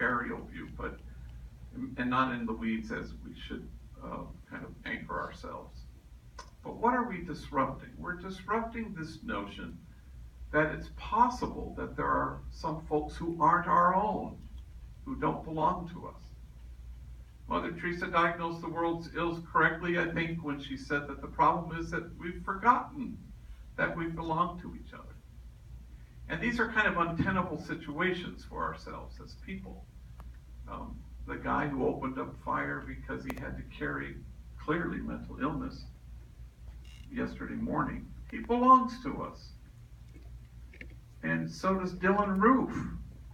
aerial view, and not in the weeds as we should kind of anchor ourselves. But what are we disrupting? We're disrupting this notion that it's possible that there are some folks who aren't our own, who don't belong to us. Mother Teresa diagnosed the world's ills correctly, I think, when she said that the problem is that we've forgotten that we belong to each other. And these are kind of untenable situations for ourselves as people. The guy who opened up fire because he had to carry clearly mental illness yesterday morning, he belongs to us. And so does Dylan Roof,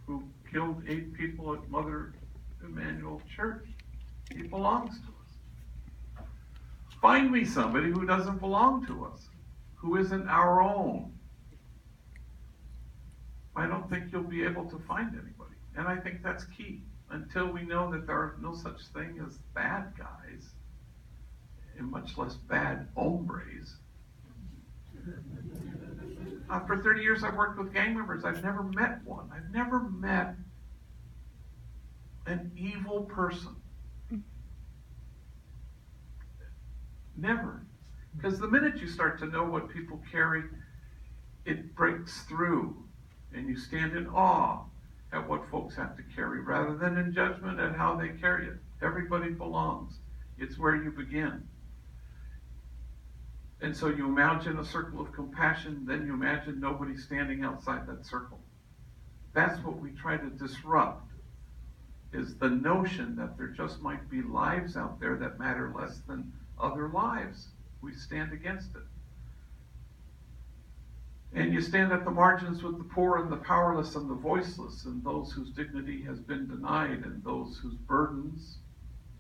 who killed 8 people at Mother Emanuel Church. He belongs to us. Find me somebody who doesn't belong to us, who isn't our own. I don't think you'll be able to find anybody. And I think that's key. Until we know that there are no such thing as bad guys, and much less bad hombres. For 30 years I've worked with gang members. I've never met one. I've never met an evil person. Never. Because the minute you start to know what people carry, it breaks through. And you stand in awe at what folks have to carry, rather than in judgment at how they carry it. Everybody belongs. It's where you begin. And so you imagine a circle of compassion, then you imagine nobody standing outside that circle. That's what we try to disrupt, is the notion that there just might be lives out there that matter less than other lives. We stand against it. And you stand at the margins with the poor and the powerless and the voiceless, and those whose dignity has been denied, and those whose burdens,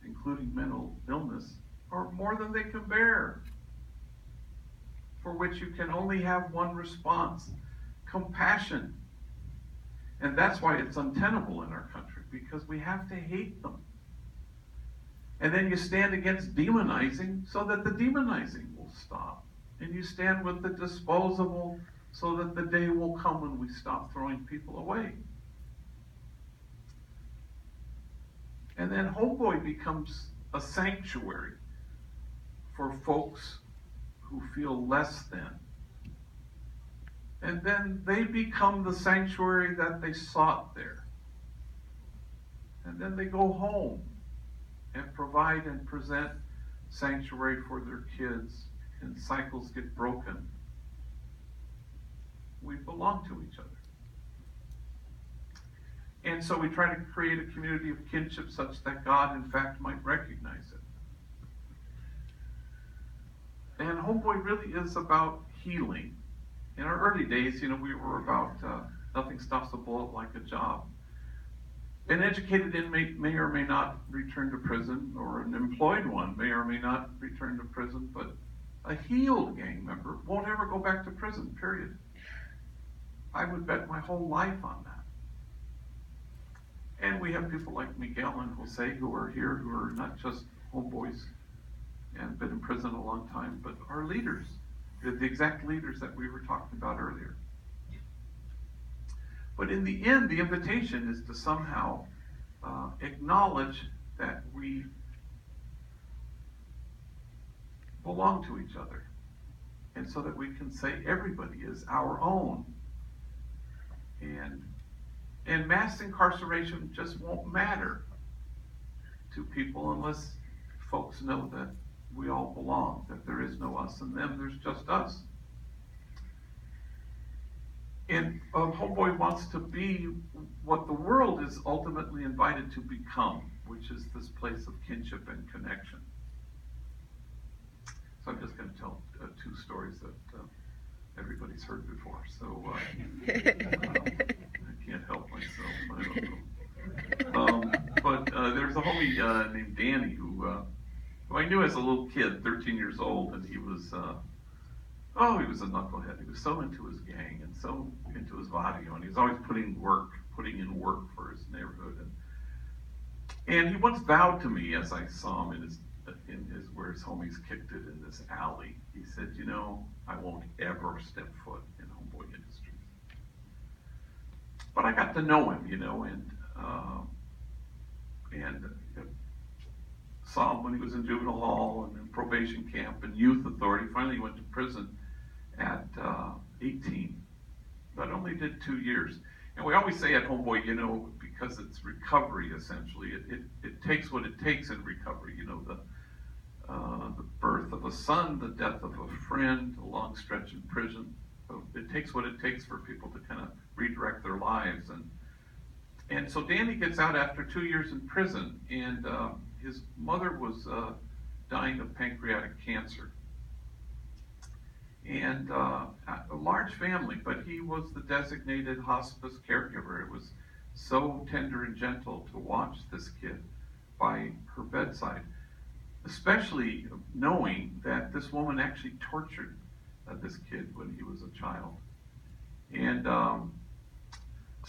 including mental illness, are more than they can bear, for which you can only have one response: compassion. And that's why it's untenable in our country, because we have to hate them. And then you stand against demonizing so that the demonizing will stop. And you stand with the disposable so that the day will come when we stop throwing people away. And then Homeboy becomes a sanctuary for folks who feel less than. And then they become the sanctuary that they sought there. And then they go home and provide and present sanctuary for their kids, and cycles get broken. We belong to each other. And so we try to create a community of kinship such that God, in fact, might recognize it. And Homeboy really is about healing. In our early days, we were about nothing stops a bullet like a job. An educated inmate may or may not return to prison, or an employed one may or may not return to prison, but a healed gang member won't ever go back to prison, period. I would bet my whole life on that. And we have people like Miguel and Jose who are here, who are not just homeboys and been in prison a long time, but are leaders. They're the exact leaders that we were talking about earlier. But in the end, the invitation is to somehow acknowledge that we belong to each other. And so that we can say everybody is our own. And mass incarceration just won't matter to people unless folks know that we all belong, that there is no us and them, there's just us. And Homeboy wants to be what the world is ultimately invited to become, which is this place of kinship and connection. So I'm just going to tell 2 stories that everybody's heard before. So I can't help myself. I don't know. But there's a homie named Danny who I knew as a little kid, 13 years old, and he was a knucklehead. He was so into his gang and so into his vadio, and he was always putting in work for his neighborhood. And he once vowed to me, as I saw him in his where his homies kicked it in this alley. He said, I won't ever step foot in Homeboy Industries. But I got to know him, and and saw him when he was in juvenile hall and in probation camp and youth authority. Finally, he went to prison at 18, but only did 2 years. And we always say at Homeboy, because it's recovery essentially. It takes what it takes in recovery. The birth of a son, the death of a friend, a long stretch in prison. So it takes what it takes for people to kind of redirect their lives. And so Danny gets out after 2 years in prison, and his mother was dying of pancreatic cancer. And a large family, but he was the designated hospice caregiver. It was so tender and gentle to watch this kid by her bedside, especially knowing that this woman actually tortured this kid when he was a child. And